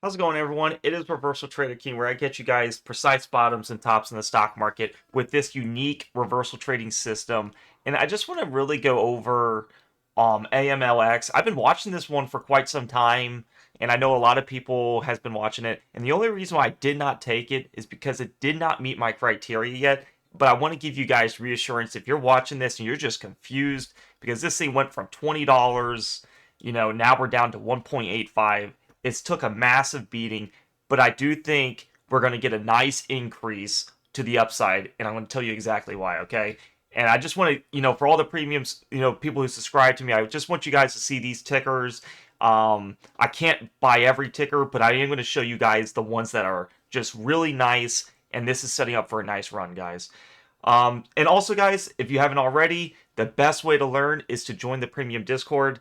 How's it going, everyone? It is Reversal Trader King, where I get you guys precise bottoms and tops in the stock market with this unique reversal trading system. And I just want to really go over AMLX. I've been watching this one for quite some time, and I know a lot of people has been watching it. And the only reason why I did not take it is because it did not meet my criteria yet. But I want to give you guys reassurance if you're watching this and you're just confused because this thing went from $20, now we're down to 1.85. It's took a massive beating, but I do think we're going to get a nice increase to the upside, and I'm going to tell you exactly why, okay? And I just want to, for all the premiums, people who subscribe to me, I just want you guys to see these tickers. I can't buy every ticker, but I am going to show you guys the ones that are just really nice, and this is setting up for a nice run, guys. And also, guys, if you haven't already, the best way to learn is to join the premium Discord.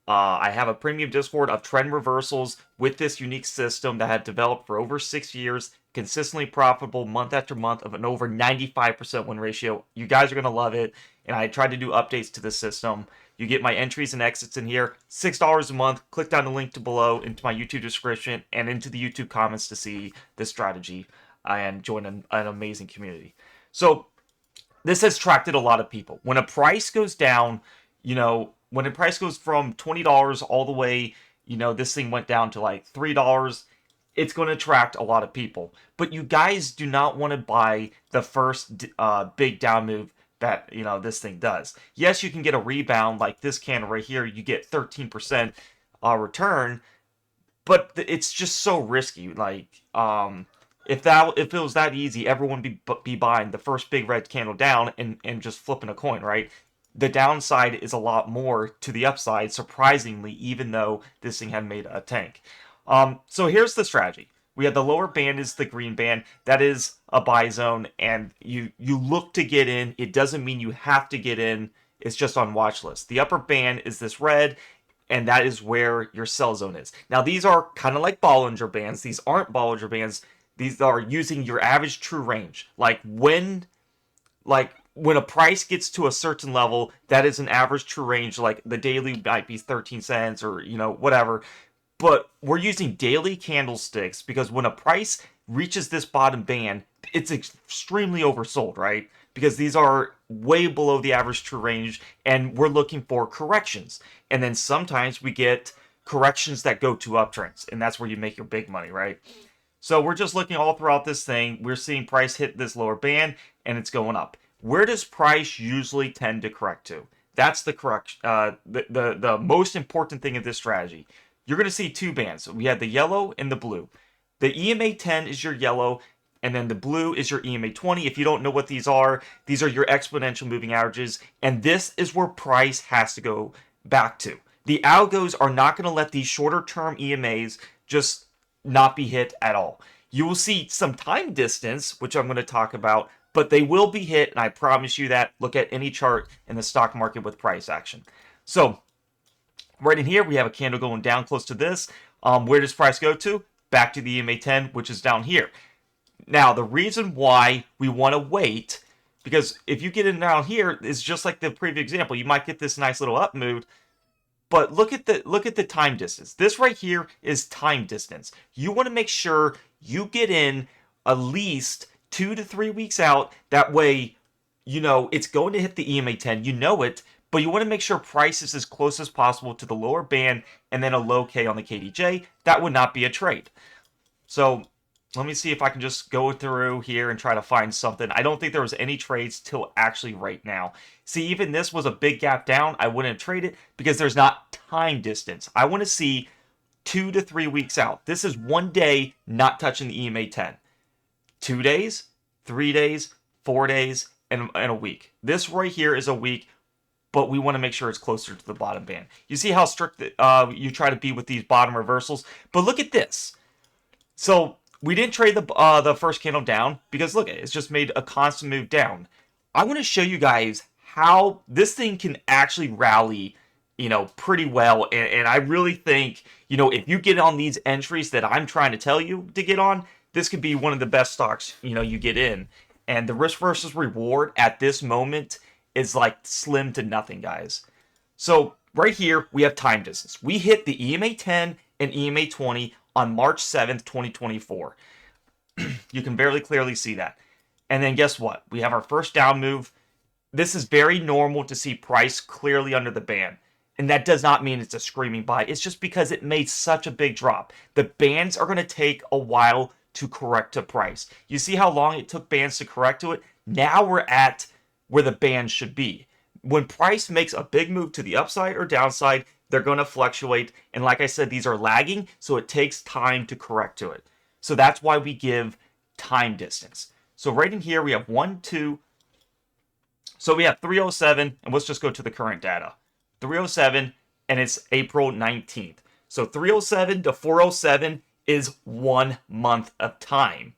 I have a premium Discord of trend reversals with this unique system that I had developed for over 6 years, consistently profitable month after month of an over 95% win ratio. You guys are going to love it, and I tried to do updates to the system. You get my entries and exits in here, $6 a month. Click down the link to below into my YouTube description and into the YouTube comments to see this strategy and join an amazing community. So this has attracted a lot of people. When a price goes down, when the price goes from $20 all the way, this thing went down to like $3, it's going to attract a lot of people. But you guys do not want to buy the first big down move that, this thing does. Yes, you can get a rebound like this candle right here. You get 13% return, but it's just so risky. Like, if it was that easy, everyone would be buying the first big red candle down and just flipping a coin, right? The downside is a lot more to the upside, surprisingly, even though this thing had made a tank. So here's the strategy. We have the lower band is the green band. That is a buy zone, and you look to get in. It doesn't mean you have to get in. It's just on watch list. The upper band is this red, and that is where your sell zone is. Now, these are kind of like Bollinger Bands. These aren't Bollinger Bands. These are using your average true range. When a price gets to a certain level, that is an average true range. Like the daily might be 13 cents or, whatever. But we're using daily candlesticks because when a price reaches this bottom band, it's extremely oversold, right? Because these are way below the average true range, and we're looking for corrections. And then sometimes we get corrections that go to uptrends, and that's where you make your big money, right? So we're just looking all throughout this thing. We're seeing price hit this lower band, and it's going up. Where does price usually tend to correct to? That's the correct, the most important thing of this strategy. You're going to see two bands. We have the yellow and the blue. The EMA 10 is your yellow, and then the blue is your EMA 20. If you don't know what these are your exponential moving averages, and this is where price has to go back to. The algos are not going to let these shorter term EMAs just not be hit at all. You will see some time distance, which I'm going to talk about, but they will be hit, and I promise you that. Look at any chart in the stock market with price action. So right in here, we have a candle going down close to this. Where does price go to? Back to the EMA 10, which is down here. Now, the reason why we want to wait, because if you get in down here, it's just like the previous example. You might get this nice little up move, but look at the time distance. This right here is time distance. You want to make sure you get in at least 2 to 3 weeks out. That way, it's going to hit the EMA 10. You know it, but you want to make sure price is as close as possible to the lower band and then a low K on the KDJ. That would not be a trade. So let me see if I can just go through here and try to find something. I don't think there was any trades till actually right now. See, even this was a big gap down. I wouldn't trade it because there's not time distance. I want to see 2 to 3 weeks out. This is 1 day not touching the EMA 10. 2 days, 3 days, 4 days, and a week. This right here is a week, but we want to make sure it's closer to the bottom band. You see how strict you try to be with these bottom reversals? But look at this. So we didn't trade the first candle down because look, it's just made a constant move down. I want to show you guys how this thing can actually rally, pretty well. And I really think, if you get on these entries that I'm trying to tell you to get on, this could be one of the best stocks, you get in. And the risk versus reward at this moment is like slim to nothing, guys. So right here, we have time distance. We hit the EMA 10 and EMA 20 on March 7th, 2024. You can very clearly see that. And then guess what? We have our first down move. This is very normal to see price clearly under the band. And that does not mean it's a screaming buy. It's just because it made such a big drop. The bands are going to take a while to correct to price. You see how long it took bands to correct to it? Now we're at where the band should be. When price makes a big move to the upside or downside, they're going to fluctuate. And like I said, these are lagging, so it takes time to correct to it. So that's why we give time distance. So right in here, we have 1, 2. So we have 307, and let's just go to the current data. 307, and it's April 19th. So 307 to 407 is 1 month of time.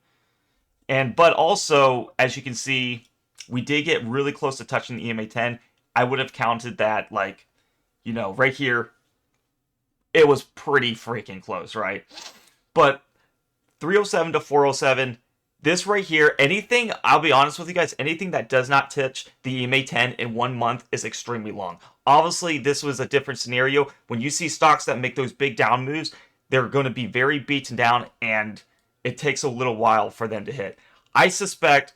But also, as you can see, we did get really close to touching the EMA 10. I would have counted that, like, right here, it was pretty freaking close, right? But 307 to 407, this right here, anything, I'll be honest with you guys, anything that does not touch the EMA 10 in 1 month is extremely long. Obviously, this was a different scenario. When you see stocks that make those big down moves, they're going to be very beaten down, and it takes a little while for them to hit. I suspect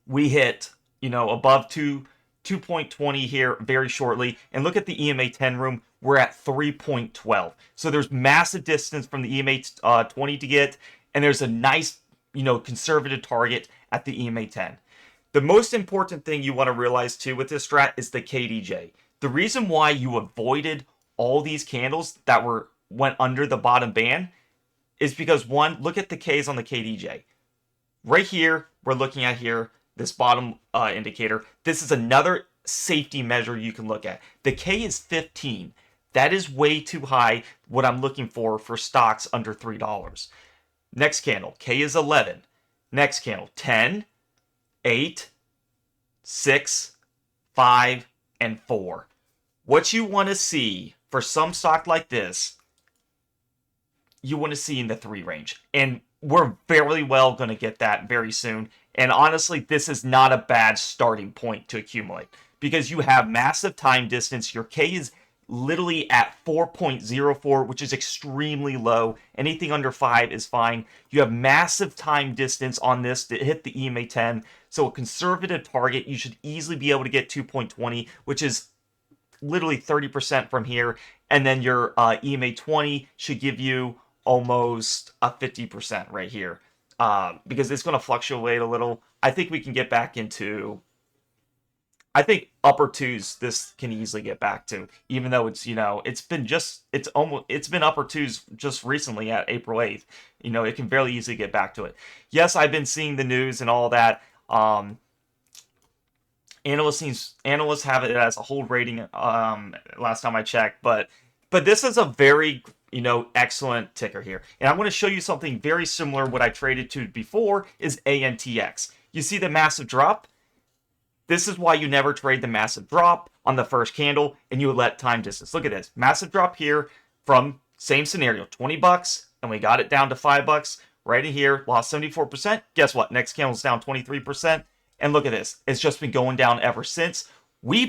we hit, above 2.20 here very shortly. And look at the EMA 10 room. We're at 3.12. So there's massive distance from the EMA 20 to get, and there's a nice, conservative target at the EMA 10. The most important thing you want to realize too with this strat is the KDJ. The reason why you avoided all these candles that went under the bottom band is because, one, look at the Ks on the KDJ. Right here, we're looking at here, this bottom indicator. This is another safety measure you can look at. The K is 15. That is way too high, what I'm looking for stocks under $3. Next candle, K is 11. Next candle, 10, 8, 6, 5, and 4. What you want to see for some stock like this, you want to see in the 3 range. And we're very well going to get that very soon. And honestly, this is not a bad starting point to accumulate because you have massive time distance. Your K is literally at 4.04, which is extremely low. Anything under 5 is fine. You have massive time distance on this to hit the EMA 10. So a conservative target, you should easily be able to get 2.20, which is literally 30% from here. And then your EMA 20 should give you almost a 50% right here. Because it's going to fluctuate a little. I think we can get back into, I think upper 2s this can easily get back to, even though it's, it's been upper 2s just recently at April 8th. It can fairly easily get back to it. Yes, I've been seeing the news and all that. Analysts have it as a hold rating last time I checked, but this is a very excellent ticker here. And I'm going to show you something very similar. What I traded to before is AMTX. You see the massive drop? This is why you never trade the massive drop on the first candle and you let time distance. Look at this. Massive drop here from same scenario, $20, and we got it down to $5 right in here, lost 74%. Guess what? Next candle's down 23%. And look at this. It's just been going down ever since. Me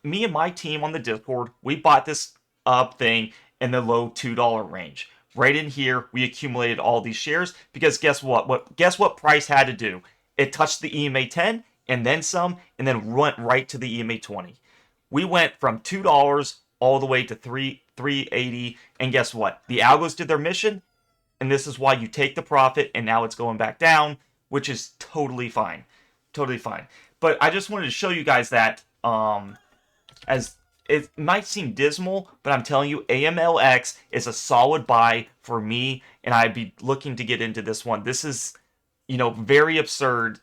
and my team on the Discord, we bought this thing in the low $2 range. Right in here, we accumulated all these shares because guess what? Guess what price had to do? It touched the EMA 10 and then some, and then went right to the EMA 20. We went from $2 all the way to $3.80, and guess what? The algos did their mission, and this is why you take the profit, and now it's going back down, which is totally fine. Totally fine. But I just wanted to show you guys that, as it might seem dismal, but I'm telling you, AMLX is a solid buy for me, and I'd be looking to get into this one. This is, very absurd.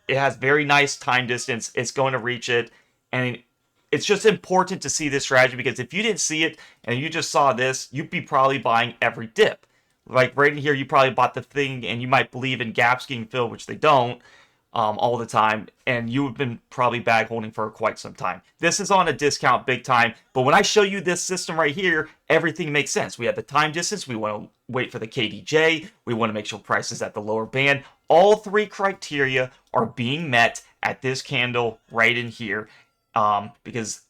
It has very nice time distance. It's going to reach it, and it's just important to see this strategy because if you didn't see it and you just saw this, you'd be probably buying every dip. Like right in here, you probably bought the thing, and you might believe in gaps getting filled, which they don't. All the time, and you have been probably bag holding for quite some time. This is on a discount big time, but when I show you this system right here, everything makes sense. We have the time distance, we want to wait for the KDJ, we want to make sure price is at the lower band. All 3 criteria are being met at this candle right in here, because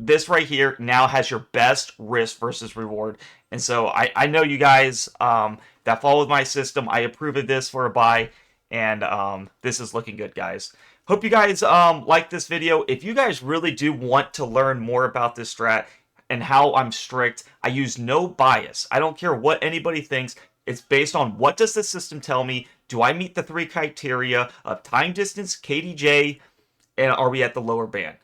this right here now has your best risk versus reward. And so I know you guys that follow my system, I approve of this for a buy, and this is looking good, guys. Hope you guys like this video. If you guys really do want to learn more about this strat and how I'm strict, I use no bias. I don't care what anybody thinks. It's based on what does the system tell me? Do I meet the 3 criteria of time, distance, KDJ, and are we at the lower band?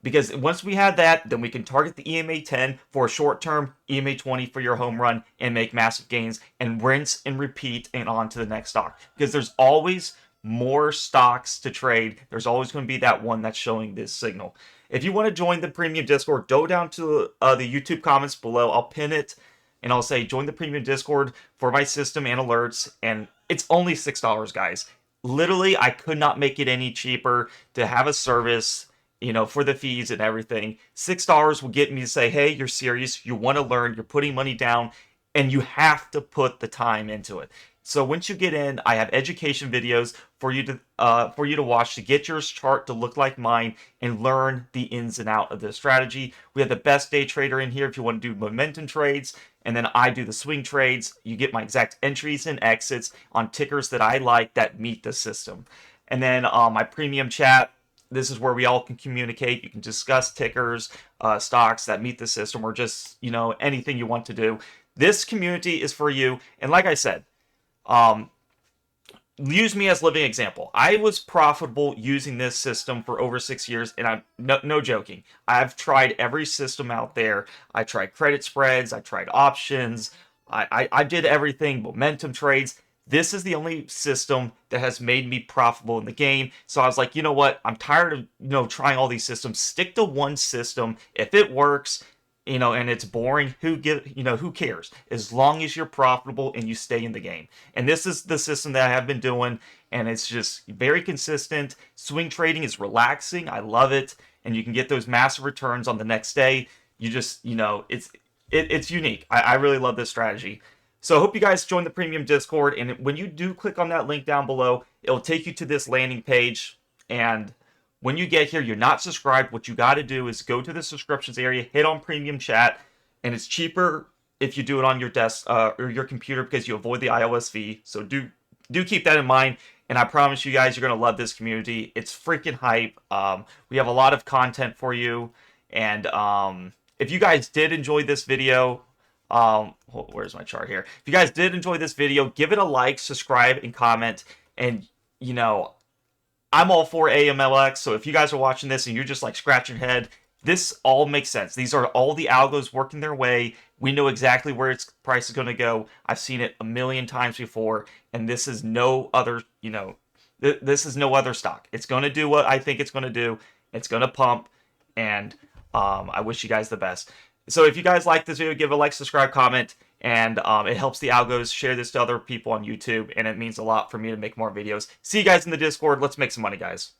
Because once we have that, then we can target the EMA 10 for a short term, EMA 20 for your home run, and make massive gains, and rinse and repeat and on to the next stock. Because there's always more stocks to trade. There's always going to be that one that's showing this signal. If you want to join the premium Discord, go down to the YouTube comments below. I'll pin it, and I'll say join the premium Discord for my system and alerts. And it's only $6, guys. Literally, I could not make it any cheaper to have a service, you know, for the fees and everything. $6 will get me to say, hey, you're serious, you want to learn, you're putting money down, and you have to put the time into it. So once you get in, I have education videos for you to watch to get your chart to look like mine and learn the ins and out of this strategy. We have the best day trader in here if you want to do momentum trades, and then I do the swing trades. You get my exact entries and exits on tickers that I like that meet the system. And then my premium chat. This is where we all can communicate. You can discuss tickers, stocks that meet the system, or just, you know, anything you want to do. This community is for you. And like I said, use me as living example. I was profitable using this system for over 6 years, and I'm no joking. I've tried every system out there. I tried credit spreads. I tried options. I did everything, momentum trades. This is the only system that has made me profitable in the game. So I was like, you know what? I'm tired of, you know, trying all these systems. Stick to one system. If it works, you know, and it's boring, who cares? As long as you're profitable and you stay in the game. And this is the system that I have been doing, and it's just very consistent. Swing trading is relaxing. I love it. And you can get those massive returns on the next day. You just, you know, it's unique. I really love this strategy. So I hope you guys join the premium Discord, and when you do click on that link down below, it'll take you to this landing page, and when you get here, you're not subscribed. What you got to do is go to the subscriptions area, hit on premium chat, and it's cheaper if you do it on your desk or your computer because you avoid the iOS fee. So do keep that in mind, and I promise you guys, you're going to love this community. It's freaking hype. We have a lot of content for you, and if you guys did enjoy this video, where's my chart here? If you guys did enjoy this video, give it a like, subscribe, and comment. And, you know, I'm all for AMLX, so if you guys are watching this and you're just like scratching your head, this all makes sense. These are all the algos working their way. We know exactly where its price is going to go. I've seen it a million times before, and this is no other, you know, this is no other stock. It's going to do what I think it's going to do. It's going to pump, and I wish you guys the best. So if you guys like this video, give it a like, subscribe, comment, and it helps the algos. Share this to other people on YouTube, and it means a lot for me to make more videos. See you guys in the Discord. Let's make some money, guys.